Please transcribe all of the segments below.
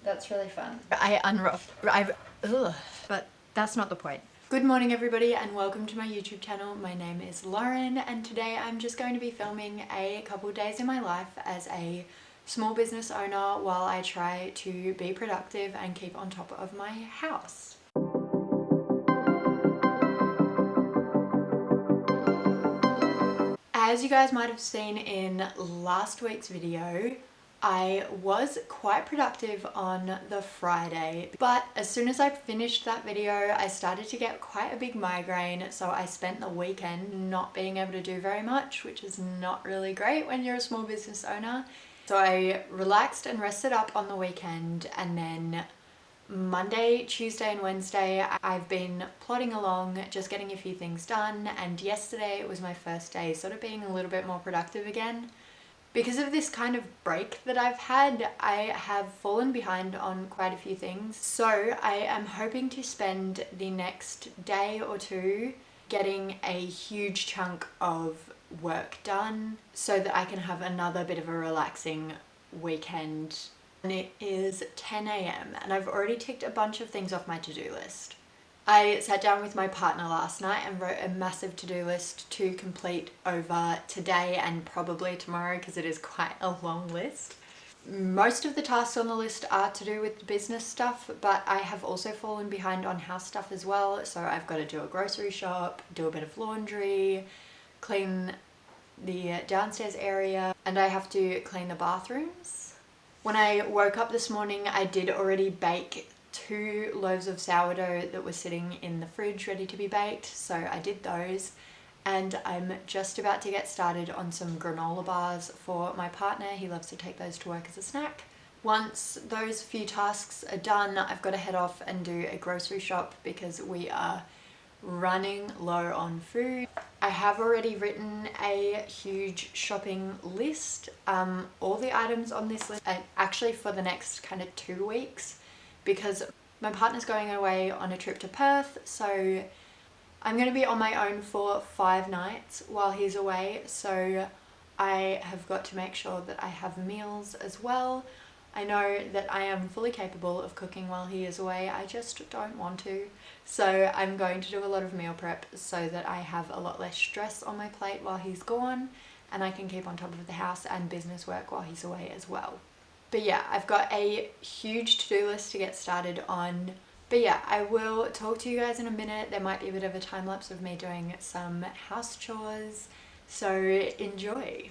That's really fun. But that's not the point. Good morning everybody and welcome to my YouTube channel. My name is Lauren and today I'm just going to be filming a couple days in my life as a small business owner while I try to be productive and keep on top of my house. As you guys might have seen in last week's video, I was quite productive on the Friday, but as soon as I finished that video, I started to get quite a big migraine, so I spent the weekend not being able to do very much, which is not really great when you're a small business owner. So I relaxed and rested up on the weekend, and then Monday, Tuesday and Wednesday I've been plodding along, just getting a few things done, and yesterday was my first day sort of being a little bit more productive again. Because of this kind of break that I've had, I have fallen behind on quite a few things. So I am hoping to spend the next day or two getting a huge chunk of work done so that I can have another bit of a relaxing weekend. And it is 10 a.m. and I've already ticked a bunch of things off my to-do list. I sat down with my partner last night and wrote a massive to-do list to complete over today and probably tomorrow because it is quite a long list. Most of the tasks on the list are to do with business stuff, but I have also fallen behind on house stuff as well. So I've got to do a grocery shop, do a bit of laundry, clean the downstairs area, and I have to clean the bathrooms. When I woke up this morning, I did already bake 2 loaves of sourdough that were sitting in the fridge ready to be baked, so I did those, and I'm just about to get started on some granola bars for my partner. He loves to take those to work as a snack. Once those few tasks are done, I've got to head off and do a grocery shop because we are running low on food. I have already written a huge shopping list. All the items on this list are actually for the next kind of 2 weeks, because my partner's going away on a trip to Perth, so I'm going to be on my own for 5 nights while he's away, so I have got to make sure that I have meals as well. I know that I am fully capable of cooking while he is away, I just don't want to. So I'm going to do a lot of meal prep so that I have a lot less stress on my plate while he's gone, and I can keep on top of the house and business work while he's away as well. But yeah, I've got a huge to-do list to get started on. But yeah, I will talk to you guys in a minute. There might be a bit of a time lapse of me doing some house chores, so enjoy.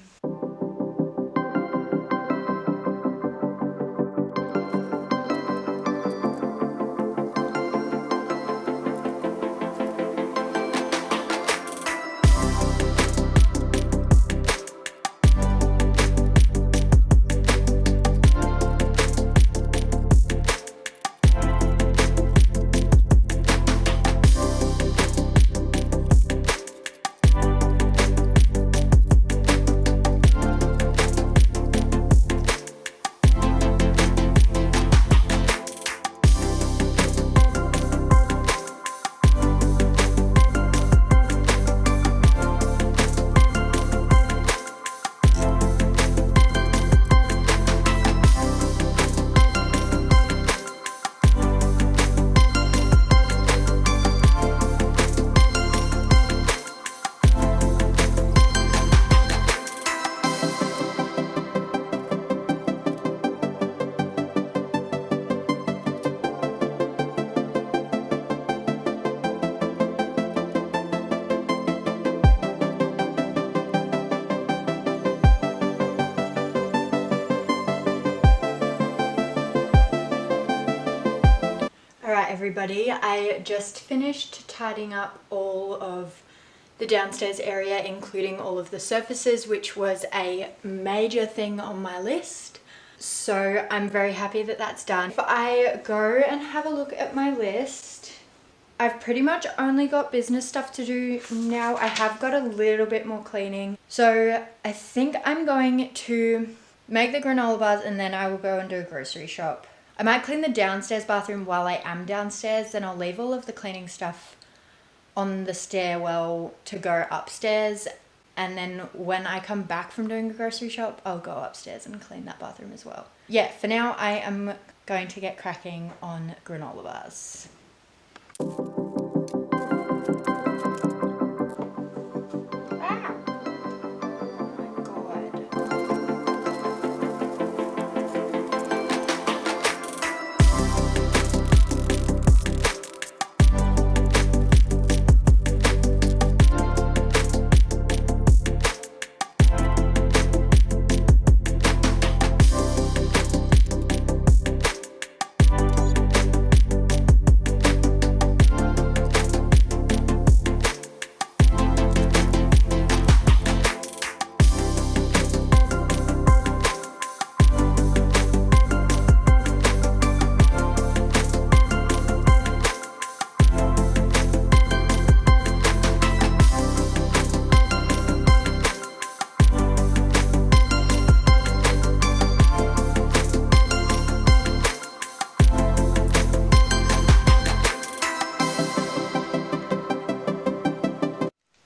Alright everybody, I just finished tidying up all of the downstairs area, including all of the surfaces, which was a major thing on my list. So I'm very happy that that's done. If I go and have a look at my list, I've pretty much only got business stuff to do now. I have got a little bit more cleaning. So I think I'm going to make the granola bars and then I will go and do a grocery shop. I might clean the downstairs bathroom while I am downstairs, then I'll leave all of the cleaning stuff on the stairwell to go upstairs, and then when I come back from doing the grocery shop, I'll go upstairs and clean that bathroom as well. Yeah, for now I am going to get cracking on granola bars.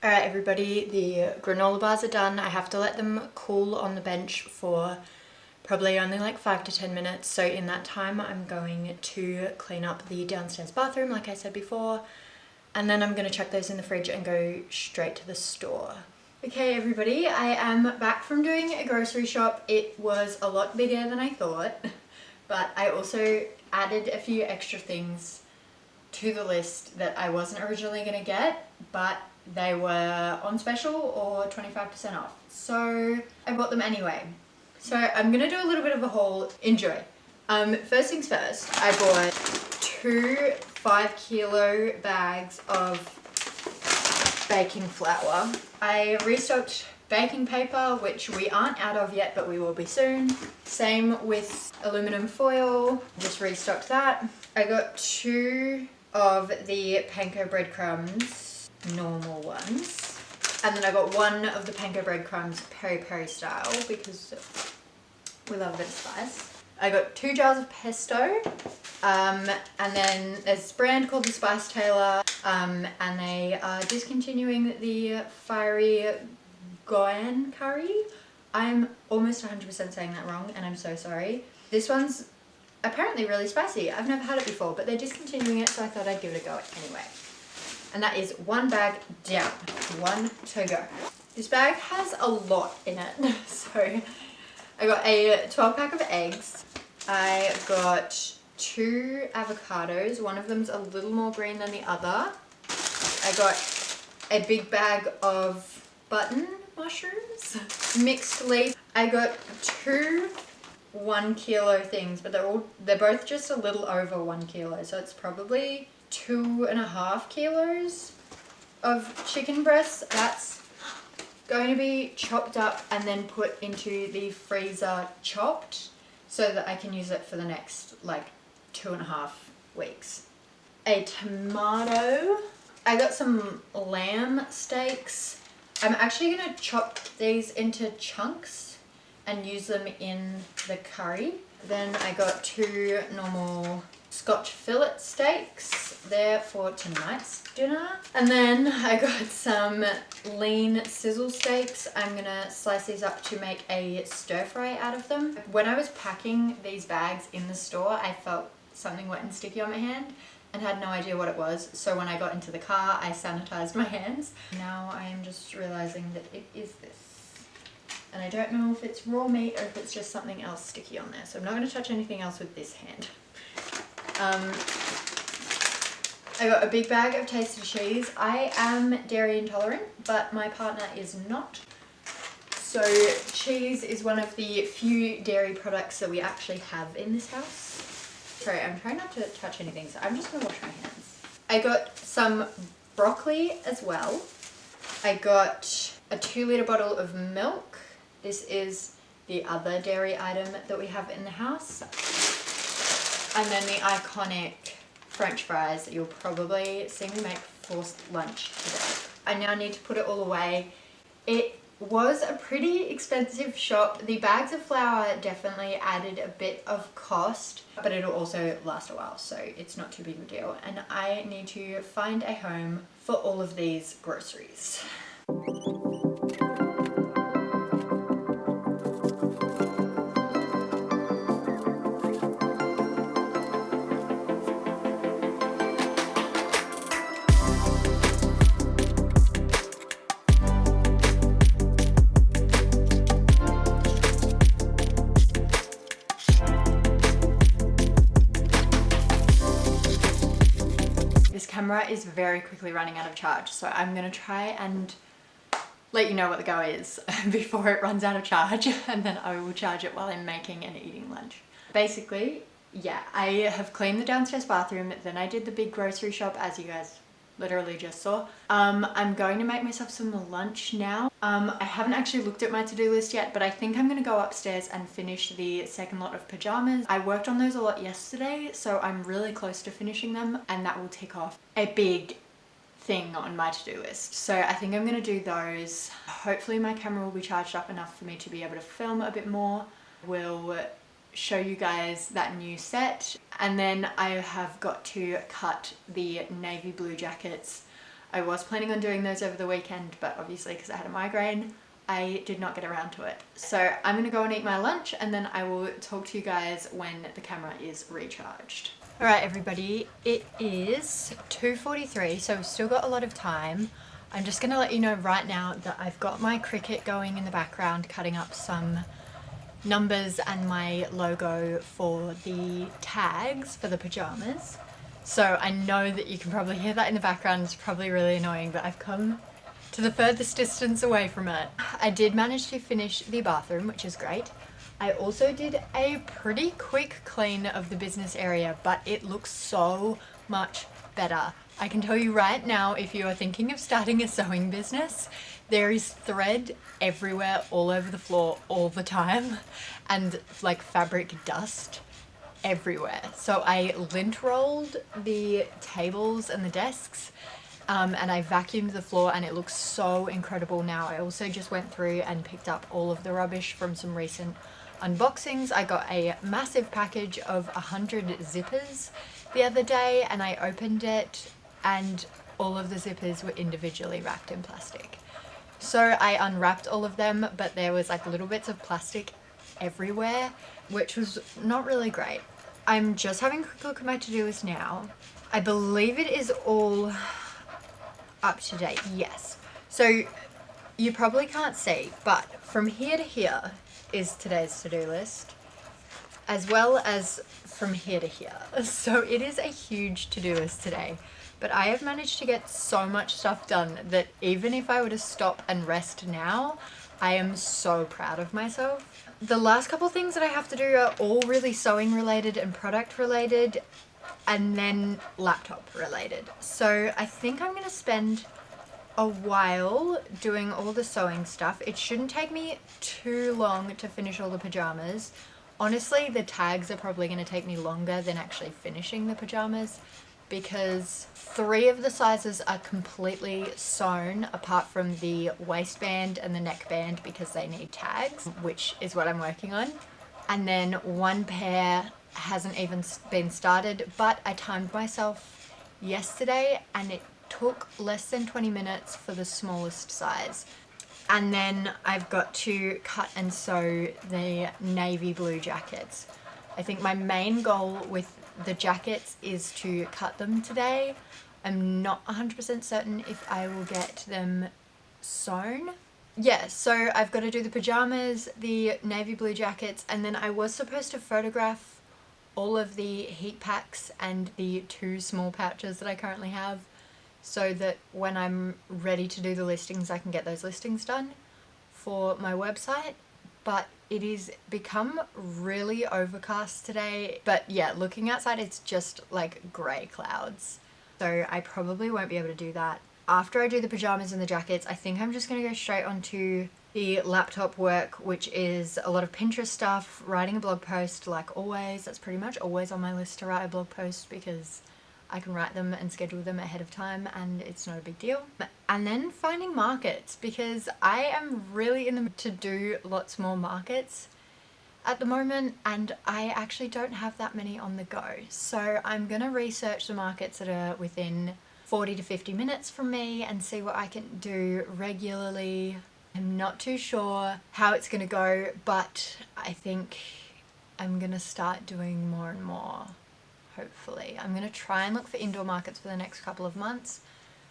Alright everybody, the granola bars are done. I have to let them cool on the bench for probably only like 5 to 10 minutes. So in that time I'm going to clean up the downstairs bathroom like I said before. And then I'm going to chuck those in the fridge and go straight to the store. Okay everybody, I am back from doing a grocery shop. It was a lot bigger than I thought. But I also added a few extra things to the list that I wasn't originally going to get. But they were on special or 25% off, so I bought them anyway. So I'm gonna do a little bit of a haul. Enjoy. First things first, I bought 2 5-kilo bags of baking flour. I restocked baking paper, which we aren't out of yet, but we will be soon. Same with aluminum foil, just restocked that. I got 2 of the panko breadcrumbs, normal ones, and then I got 1 of the panko breadcrumbs peri-peri style because we love a bit of spice. I got 2 jars of pesto, and then there's this brand called the Spice Tailor, and they are discontinuing the fiery Goan curry. I'm almost 100% saying that wrong and I'm so sorry. This one's apparently really spicy. I've never had it before, but they're discontinuing it, so I thought I'd give it a go anyway. And that is 1 bag down, 1 to go. This bag has a lot in it. So I got a 12 pack of eggs. I got 2 avocados. One of them's a little more green than the other. I got a big bag of button mushrooms, mixed leaf. I got 2 1-kilo things, but they're both just a little over 1 kilo. So it's probably 2.5 kilos of chicken breasts. That's going to be chopped up and then put into the freezer chopped so that I can use it for the next like 2.5 weeks. A tomato. I got some lamb steaks. I'm actually going to chop these into chunks and use them in the curry. Then I got 2 normal Scotch fillet steaks there for tonight's dinner. And then I got some lean sizzle steaks. I'm gonna slice these up to make a stir fry out of them. When I was packing these bags in the store, I felt something wet and sticky on my hand and had no idea what it was. So when I got into the car, I sanitized my hands. Now I am just realizing that it is this. And I don't know if it's raw meat or if it's just something else sticky on there. So I'm not gonna touch anything else with this hand. I got a big bag of tasty cheese. I am dairy intolerant, but my partner is not. So cheese is one of the few dairy products that we actually have in this house. Sorry, I'm trying not to touch anything, so I'm just gonna wash my hands. I got some broccoli as well. I got a 2-litre bottle of milk. This is the other dairy item that we have in the house. And then the iconic French fries that you'll probably see me make for lunch today. I now need to put it all away. It was a pretty expensive shop. The bags of flour definitely added a bit of cost, but it'll also last a while, so it's not too big of a deal. And I need to find a home for all of these groceries. camera is very quickly running out of charge, so I'm gonna try and let you know what the go is before it runs out of charge, and then I will charge it while I'm making and eating lunch. Basically, yeah, I have cleaned the downstairs bathroom, then I did the big grocery shop as you guys literally just saw. I'm going to make myself some lunch now. I haven't actually looked at my to-do list yet, but I think I'm gonna go upstairs and finish the second lot of pajamas. I worked on those a lot yesterday, so I'm really close to finishing them, and that will tick off a big thing on my to-do list. So I think I'm gonna do those. Hopefully my camera will be charged up enough for me to be able to film a bit more. We'll show you guys that new set, and then I have got to cut the navy blue jackets. I was planning on doing those over the weekend, but obviously because I had a migraine, I did not get around to it. So I'm gonna go and eat my lunch, and then I will talk to you guys when the camera is recharged. All right, everybody, it is 2:43, so we've still got a lot of time. I'm just gonna let you know right now that I've got my Cricut going in the background, cutting up some numbers and my logo for the tags for the pajamas. So I know that you can probably hear that in the background. It's probably really annoying, but I've come to the furthest distance away from it. I did manage to finish the bathroom, which is great. I also did a pretty quick clean of the business area, but it looks so much better. I can tell you right now, if you are thinking of starting a sewing business, there is thread everywhere, all over the floor, all the time, and like fabric dust everywhere. So I lint rolled the tables and the desks, and I vacuumed the floor, and it looks so incredible now. I also just went through and picked up all of the rubbish from some recent unboxings. I got a massive package of 100 zippers the other day, and I opened it, and all of the zippers were individually wrapped in plastic. So I unwrapped all of them, but there was like little bits of plastic everywhere, which was not really great. I'm just having a quick look at my to-do list now. I believe it is all up to date, yes. So you probably can't see, but from here to here is today's to-do list, as well as from here to here. So it is a huge to-do list today, but I have managed to get so much stuff done that even if I were to stop and rest now, I am so proud of myself. The last couple things that I have to do are all really sewing related and product related, and then laptop related. So I think I'm gonna spend a while doing all the sewing stuff. It shouldn't take me too long to finish all the pajamas. Honestly, the tags are probably going to take me longer than actually finishing the pajamas, because 3 of the sizes are completely sewn apart from the waistband and the neckband because they need tags, which is what I'm working on. And then 1 pair hasn't even been started, but I timed myself yesterday and it took less than 20 minutes for the smallest size. And then I've got to cut and sew the navy blue jackets. I think my main goal with the jackets is to cut them today. I'm not 100% certain if I will get them sewn. Yeah, so I've got to do the pajamas, the navy blue jackets, and then I was supposed to photograph all of the heat packs and the 2 small pouches that I currently have, so that when I'm ready to do the listings, I can get those listings done for my website. But it is become really overcast today. But yeah, looking outside, it's just like grey clouds. So I probably won't be able to do that. After I do the pajamas and the jackets, I think I'm just going to go straight onto the laptop work, which is a lot of Pinterest stuff, writing a blog post like always. That's pretty much always on my list, to write a blog post, because I can write them and schedule them ahead of time and it's not a big deal. And then finding markets, because I am really in the mood to do lots more markets at the moment, and I actually don't have that many on the go. So I'm gonna research the markets that are within 40 to 50 minutes from me and see what I can do regularly. I'm not too sure how it's gonna go, but I think I'm gonna start doing more and more. Hopefully. I'm going to try and look for indoor markets for the next couple of months.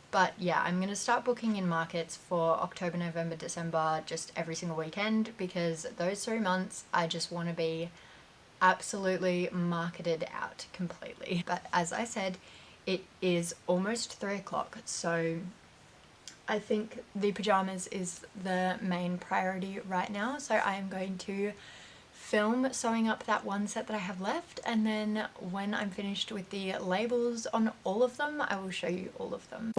But yeah, I'm going to start booking in markets for October, November, December, just every single weekend, because those 3 months I just want to be absolutely marketed out completely. But as I said, It is almost 3 o'clock, so I think the pajamas is the main priority right now. So I am going to film sewing up that one set that I have left, and then when I'm finished with the labels on all of them, I will show you all of them.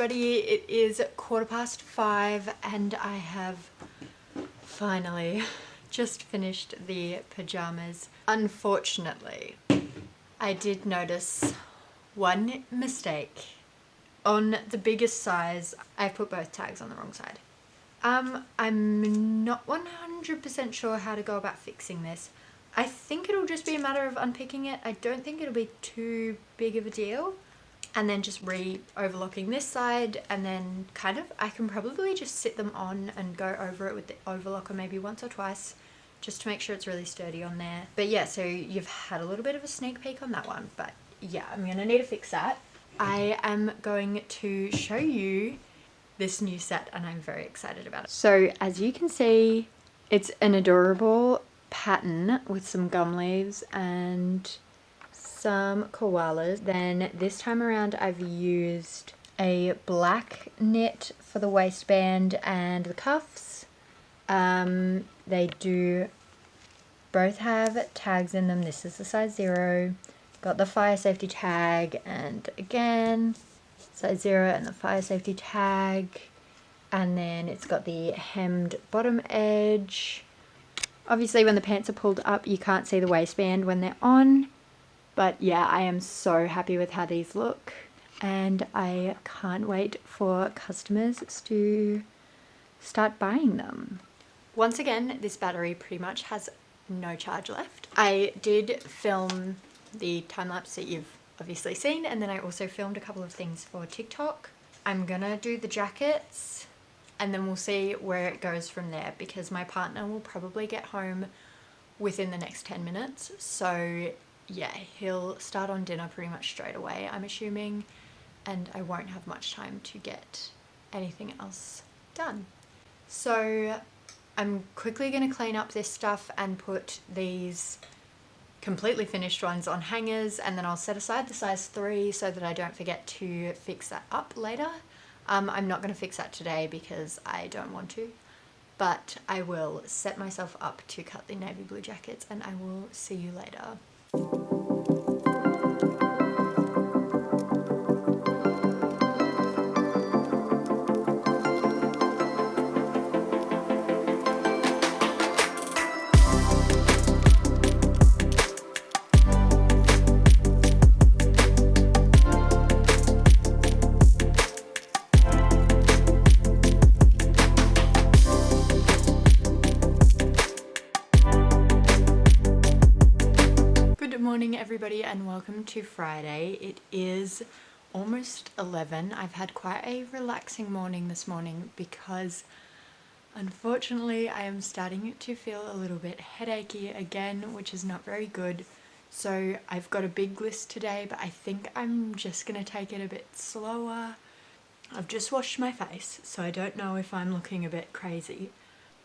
It is 5:15 and I have finally just finished the pajamas. Unfortunately, I did notice one mistake. On the biggest size, I put both tags on the wrong side. I'm not 100% sure how to go about fixing this. I think it'll just be a matter of unpicking it. I don't think it'll be too big of a deal. And then just overlocking this side, and then I can probably just sit them on and go over it with the overlocker maybe once or twice just to make sure it's really sturdy on there. But yeah, so you've had a little bit of a sneak peek on that one, but yeah, I'm gonna need to fix that. I am going to show you this new set and I'm very excited about it. So as you can see, it's an adorable pattern with some gum leaves and some koalas. Then this time around I've used a black knit for the waistband and the cuffs. They do both have tags in them. This is the size 0. Got the fire safety tag, and again size 0 and the fire safety tag, and then it's got the hemmed bottom edge. Obviously when the pants are pulled up you can't see the waistband when they're on. But yeah, I am so happy with how these look, and I can't wait for customers to start buying them. Once again, this battery pretty much has no charge left. I did film the time lapse that you've obviously seen, and then I also filmed a couple of things for TikTok. I'm gonna do the jackets and then we'll see where it goes from there, because my partner will probably get home within the next 10 minutes. So yeah, he'll start on dinner pretty much straight away, I'm assuming, and I won't have much time to get anything else done. So I'm quickly going to clean up this stuff and put these completely finished ones on hangers, and then I'll set aside the size 3 so that I don't forget to fix that up later. I'm not going to fix that today because I don't want to, but I will set myself up to cut the navy blue jackets, and I will see you later. everybody and welcome to Friday. It is almost 11. I've had quite a relaxing morning this morning because unfortunately I am starting to feel a little bit headachy again, which is not very good. So I've got a big list today, but I think I'm just gonna take it a bit slower. I've just washed my face, so I don't know if I'm looking a bit crazy.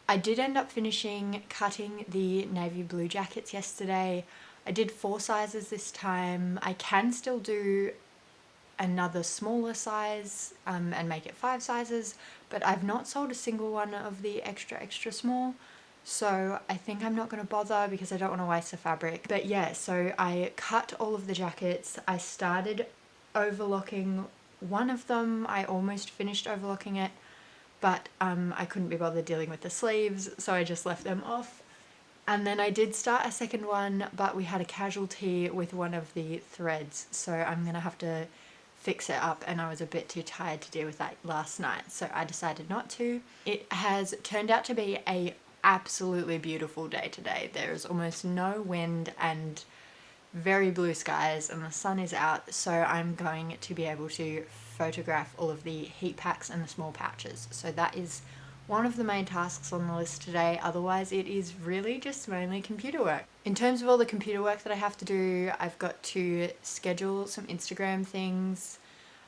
I did end up finishing cutting the navy blue jackets yesterday. I did 4 sizes this time. I can still do another smaller size and make it 5 sizes, but I've not sold a single one of the extra small, so I think I'm not going to bother because I don't want to waste the fabric. But yeah, so I cut all of the jackets. I started overlocking one of them. I almost finished overlocking it, but I couldn't be bothered dealing with the sleeves, so I just left them off. And then I did start a second one, but we had a casualty with one of the threads, so I'm gonna have to fix it up, and I was a bit too tired to deal with that last night, so I decided not to. It has turned out to be a absolutely beautiful day today. There is almost no wind and very blue skies and the sun is out, so I'm going to be able to photograph all of the heat packs and the small pouches. So that is one of the main tasks on the list today. Otherwise it is really just mainly computer work. In terms of all the computer work that I have to do, I've got to schedule some Instagram things.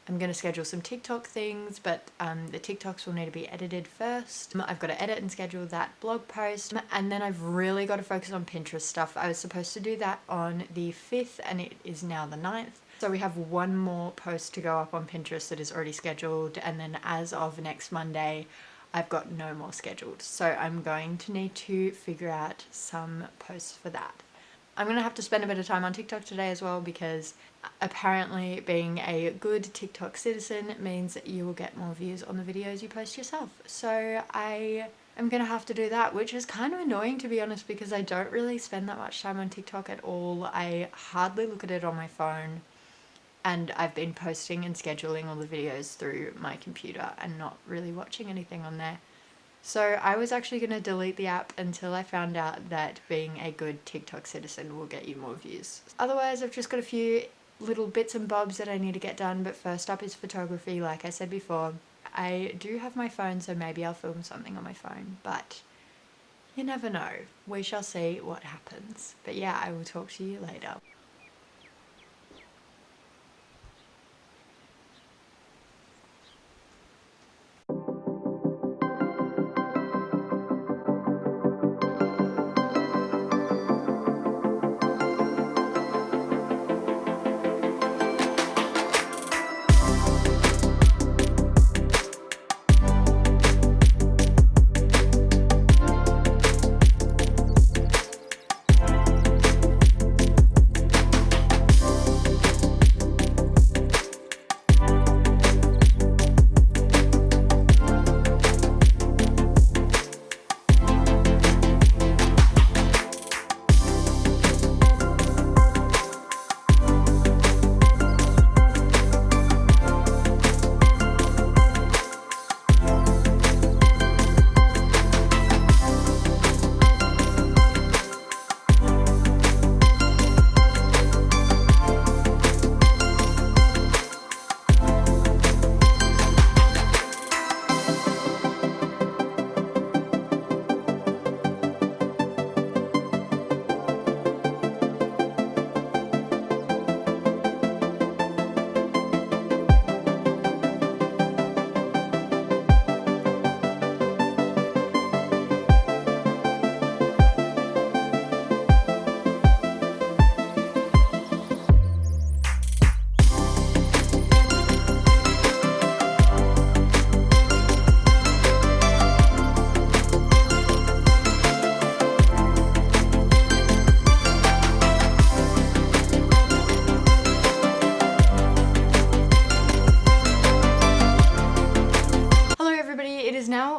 I'm going to schedule some TikTok things, but the TikToks will need to be edited first. I've got to edit and schedule that blog post, and then I've really got to focus on Pinterest stuff. I was supposed to do that on the 5th and it is now the 9th. So we have one more post to go up on Pinterest that is already scheduled, and then as of next Monday, I've got no more scheduled. So I'm going to need to figure out some posts for that. I'm going to have to spend a bit of time on TikTok today as well, because apparently being a good TikTok citizen means that you will get more views on the videos you post yourself. So I am going to have to do that, which is kind of annoying to be honest, because I don't really spend that much time on TikTok at all. I hardly look at it on my phone, and I've been posting and scheduling all the videos through my computer and not really watching anything on there. So I was actually going to delete the app until I found out that being a good TikTok citizen will get you more views. Otherwise, I've just got a few little bits and bobs that I need to get done, but first up is photography. Like I said before, I do have my phone, so maybe I'll film something on my phone, but you never know. We shall see what happens. But yeah, I will talk to you later.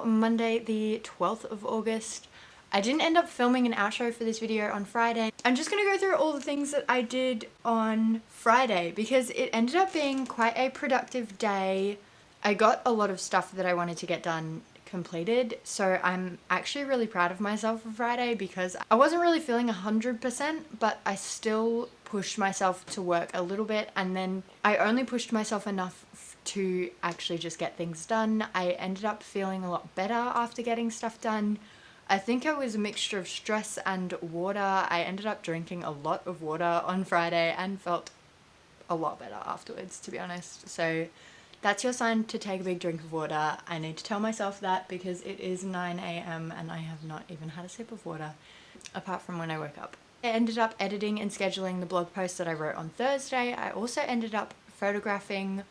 Monday the 12th of August. I didn't end up filming an outro for this video on Friday. I'm just gonna go through all the things that I did on Friday because it ended up being quite a productive day. I got a lot of stuff that I wanted to get done completed, so I'm actually really proud of myself for Friday because I wasn't really feeling 100%, but I still pushed myself to work a little bit, and then I only pushed myself enough to actually just get things done. I ended up feeling a lot better after getting stuff done. I think it was a mixture of stress and water. I ended up drinking a lot of water on Friday and felt a lot better afterwards, to be honest. So that's your sign to take a big drink of water. I need to tell myself that because it is 9 a.m. and I have not even had a sip of water apart from when I woke up. I ended up editing and scheduling the blog post that I wrote on Thursday. I also ended up photographing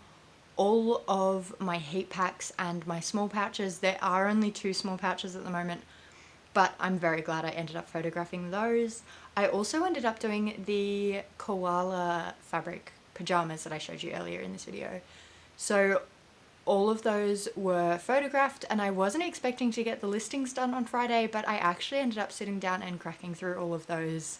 all of my heat packs and my small pouches. There are only 2 small pouches at the moment, but I'm very glad I ended up photographing those. I also ended up doing the koala fabric pajamas that I showed you earlier in this video. So all of those were photographed, and I wasn't expecting to get the listings done on Friday, but I actually ended up sitting down and cracking through all of those.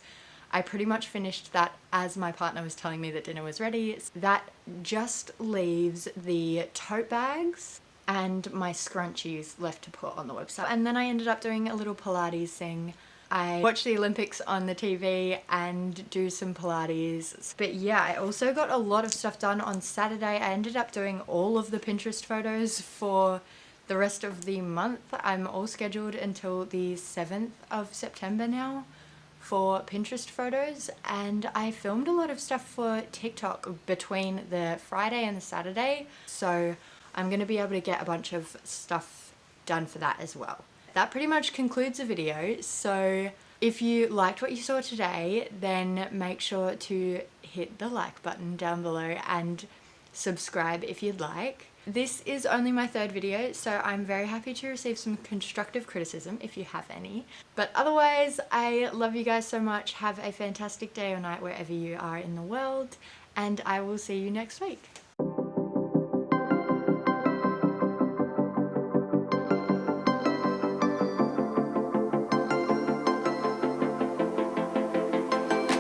I pretty much finished that as my partner was telling me that dinner was ready. That just leaves the tote bags and my scrunchies left to put on the website. And then I ended up doing a little Pilates thing. I watch the Olympics on the TV and do some Pilates. But yeah, I also got a lot of stuff done on Saturday. I ended up doing all of the Pinterest photos for the rest of the month. I'm all scheduled until the 7th of September now for Pinterest photos, and I filmed a lot of stuff for TikTok between the Friday and the Saturday, so I'm going to be able to get a bunch of stuff done for that as well. That pretty much concludes the video, so if you liked what you saw today, then make sure to hit the like button down below and subscribe if you'd like. This is only my 3rd video, so I'm very happy to receive some constructive criticism if you have any. But otherwise, I love you guys so much. Have a fantastic day or night wherever you are in the world, and I will see you next week.